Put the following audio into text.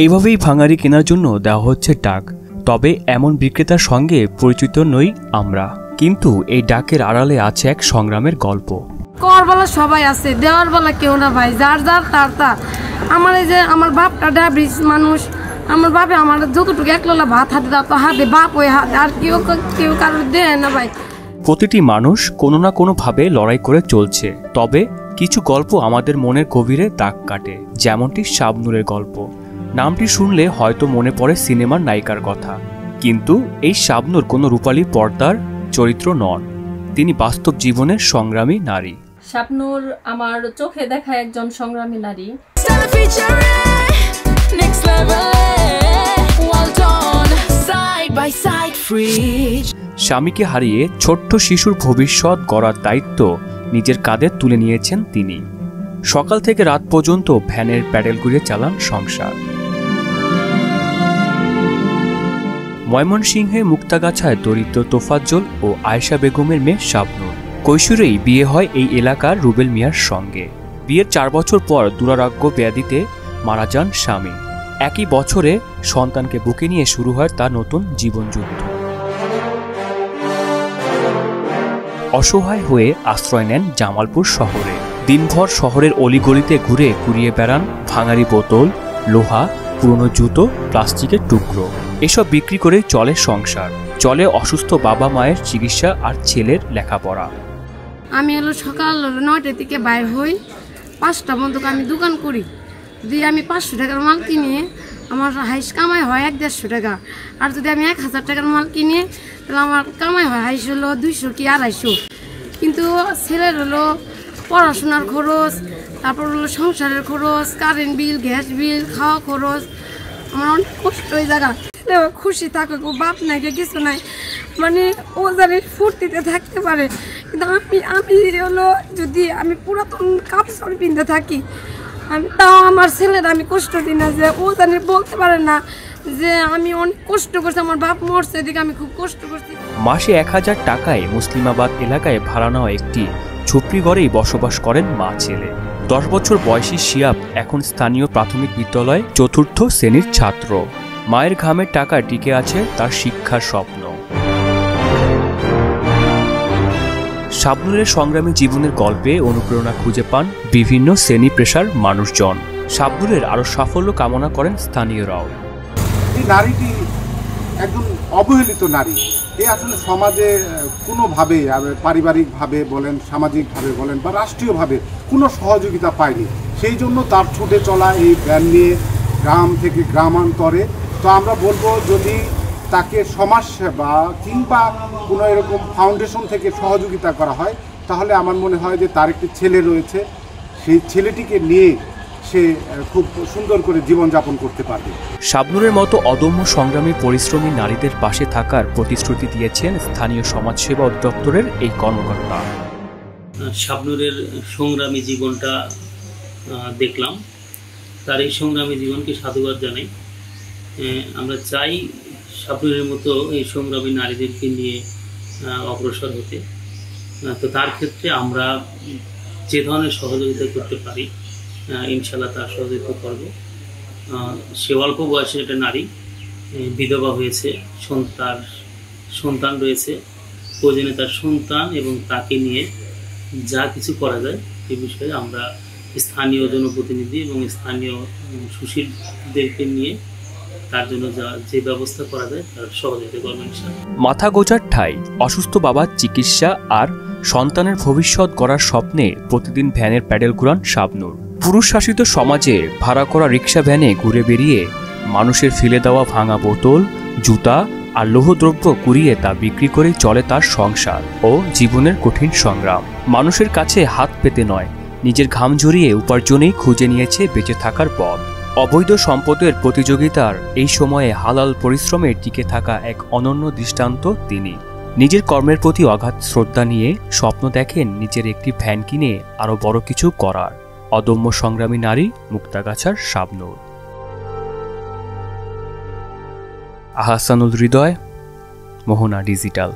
এইভাবেই ভাঙারি কেনার জন্য দেওয়া হচ্ছে ডাক। তবে এমন বিক্রেতার সঙ্গে পরিচিত নই আমরা, কিন্তু এই ডাকের আড়ালে আছে এক সংগ্রামের গল্প। করবেলা সবাই আছে, দেওয়ার বেলা কেউ না ভাই, যার যার তার তার। আমার এই যে আমার বাপটা ডায়াবেটিস মানুষ, আমার বাপে আমার যতটুকু একলা ভাত হাতে দাও তো হাতে, বাপ ওই হাতে, আর কেউ কারোর দেয় না ভাই। প্রতিটি মানুষ কোনো না কোনোভাবে লড়াই করে চলছে, তবে কিছু গল্প আমাদের মনের গভীরে দাগ কাটে, যেমনটি শাবনূরের গল্প। নামটি শুনলে হয়তো মনে পড়ে সিনেমার নায়িকার কথা, কিন্তু এই শাবনূর কোনো রূপালী পর্দার চরিত্র নন, তিনি বাস্তব জীবনের সংগ্রামী নারী। শাবনূর আমার চোখে দেখা একজন সংগ্রামী নারী। স্বামীকে হারিয়ে ছোট্ট শিশুর ভবিষ্যৎ গড়ার দায়িত্ব নিজের কাঁধে তুলে নিয়েছেন তিনি। সকাল থেকে রাত পর্যন্ত ভ্যানের প্যাডেল ঘুরিয়ে চালান সংসার। ময়মনসিংহে মুক্তাগাছায় দরিদ্র তোফাজ্জল ও আয়েশা বেগমের মেয়ে শাবনূর। কৈশোরেই বিয়ে হয় এই এলাকার রুবেল মিয়ার সঙ্গে। বিয়ের 4 বছর পর দুরারোগ্য ব্যাধিতে মারা যান স্বামী। একই বছরে সন্তানকে বুকে নিয়ে শুরু হয় তার নতুন জীবনযুদ্ধ। অসহায় হয়ে আশ্রয় নেন জামালপুর শহরে। দিনভর শহরের অলিগলিতে ঘুরে কুড়িয়ে বেড়ান ভাঙারি বোতল, লোহা, পুরনো জুতো, প্লাস্টিকের টুকরো। এসব বিক্রি করে চলে সংসার, চলে অসুস্থ বাবা মায়ের চিকিৎসা আর ছেলের লেখাপড়া। আমি সকাল 9টার দিকে বাইর হই, 5টা পর্যন্ত আমি দোকান করি। যদি আমি 500 টাকার মাল কিনি, আমার হাইস কামাই হয় 150 টাকা। আর যদি আমি 1000 টাকার মাল কিনি, তাহলে আমার কামাই হয় হাইস হলো 200 কি 250। কিন্তু ছেলের হলো পড়াশোনার খরচ, তারপর হলো সংসারের খরচ, কারেন্ট বিল, গ্যাস বিল, খাওয়া খরচ, আমার অনেক কষ্ট হয়ে জায়গা। খুশি থাকুক, বাপ নাকি কিছু নাই, মানে ও জানি ফুর্তিতে থাকতে পারে। কিন্তু আমি হলো যদি আমি পুরাতন কাপড় পিনতে থাকি, আমি তাও আমার ছেলের আমি কষ্ট দিই না, যে ও জানি বলতে পারে না যে আমি অনেক কষ্ট করছি, আমার বাপ মরছে, এদিকে আমি খুব কষ্ট করছি। মাসে 1000 টাকায় মুসলিমাবাদ এলাকায় ভাড়া নেওয়া একটি ঝুপড়ি ঘরেই বসবাস করেন মা ছেলে। 10 বছর বয়সী শিয়াব এখন স্থানীয় প্রাথমিক বিদ্যালয়ে 4র্থ শ্রেণীর ছাত্র। মায়ের ঘামের টাকায় টিকে আছে তার শিক্ষার স্বপ্ন। শাবনূরের সংগ্রামী জীবনের গল্পে অনুপ্রেরণা খুঁজে পান বিভিন্ন শ্রেণী পেশার মানুষজন। শাবনূরের আরো সাফল্য কামনা করেন স্থানীয়রাও। এই নারীটি একজন অবহেলিত নারী। এ আসলে সমাজে কোনোভাবে, পারিবারিকভাবে বলেন, সামাজিকভাবে বলেন বা রাষ্ট্রীয়ভাবে কোনো সহযোগিতা পায়নি। সেই জন্য তার ছুটে চলা এই ভ্যান নিয়ে গ্রাম থেকে গ্রামান্তরে। তো আমরা বলবো, যদি তাকে সমাজসেবা কিংবা কোনো এরকম ফাউন্ডেশন থেকে সহযোগিতা করা হয়, তাহলে আমার মনে হয় যে তার একটি ছেলে রয়েছে, সেই ছেলেটিকে নিয়ে সে খুব সুন্দর করে জীবনযাপন করতে পারবে। শাবনূরের মতো অদম্য সংগ্রামী পরিশ্রমী নারীদের পাশে থাকার প্রতিশ্রুতি দিয়েছেন স্থানীয় সমাজসেবা অধিদপ্তরের এই কর্মকর্তা। শাবনূরের সংগ্রামী জীবনটা দেখলাম, তার এই সংগ্রামী জীবনকে সাধুবাদ জানাই। আমরা চাই শাবনূরের মতো এই সংগ্রামী নারীদেরকে নিয়ে অগ্রসর হতে। তো তার ক্ষেত্রে আমরা যে ধরনের সহযোগিতা করতে পারি, ইনশাল্লাহ তার সহযোগিতা করব। সে অল্প বয়সের একটা নারী, বিধবা হয়েছে, তার সন্তান রয়েছে, প্রয়োজনে তার সন্তান এবং তাকে নিয়ে যা কিছু করা যায় সে বিষয়ে আমরা স্থানীয় জনপ্রতিনিধি এবং স্থানীয় সুশীলদেরকে নিয়ে তার জন্য যে ব্যবস্থা করা যায় তার সহযোগিতা করবেন। মাথা গোজার ঠাই, অসুস্থ বাবার চিকিৎসা আর সন্তানের ভবিষ্যৎ গড়ার স্বপ্নে প্রতিদিন ভ্যানের প্যাডেল ঘুরান শাবনূর। পুরুষ শাসিত সমাজে ভাড়া করা রিক্সা ভ্যানে ঘুরে বেরিয়ে মানুষের ফেলে দেওয়া ভাঙা বোতল, জুতা আর লৌহদ্রব্য কুড়িয়ে তা বিক্রি করে চলে তার সংসার ও জীবনের কঠিন সংগ্রাম। মানুষের কাছে হাত পেতে নয়, নিজের ঘাম ঝরিয়ে উপার্জনেই খুঁজে নিয়েছে বেঁচে থাকার পথ। অবৈধ সম্পদের প্রতিযোগিতার এই সময়ে হালাল পরিশ্রমে টিকে থাকা এক অনন্য দৃষ্টান্ত তিনি। নিজের কর্মের প্রতি অগাধ শ্রদ্ধা নিয়ে স্বপ্ন দেখেন নিজের একটি ভ্যান কিনে আরো বড় কিছু করার। অদম্য সংগ্রামী নারী মুক্তাগাছার শাবনূর। আহসানুল হৃদয়, মোহনা ডিজিটাল।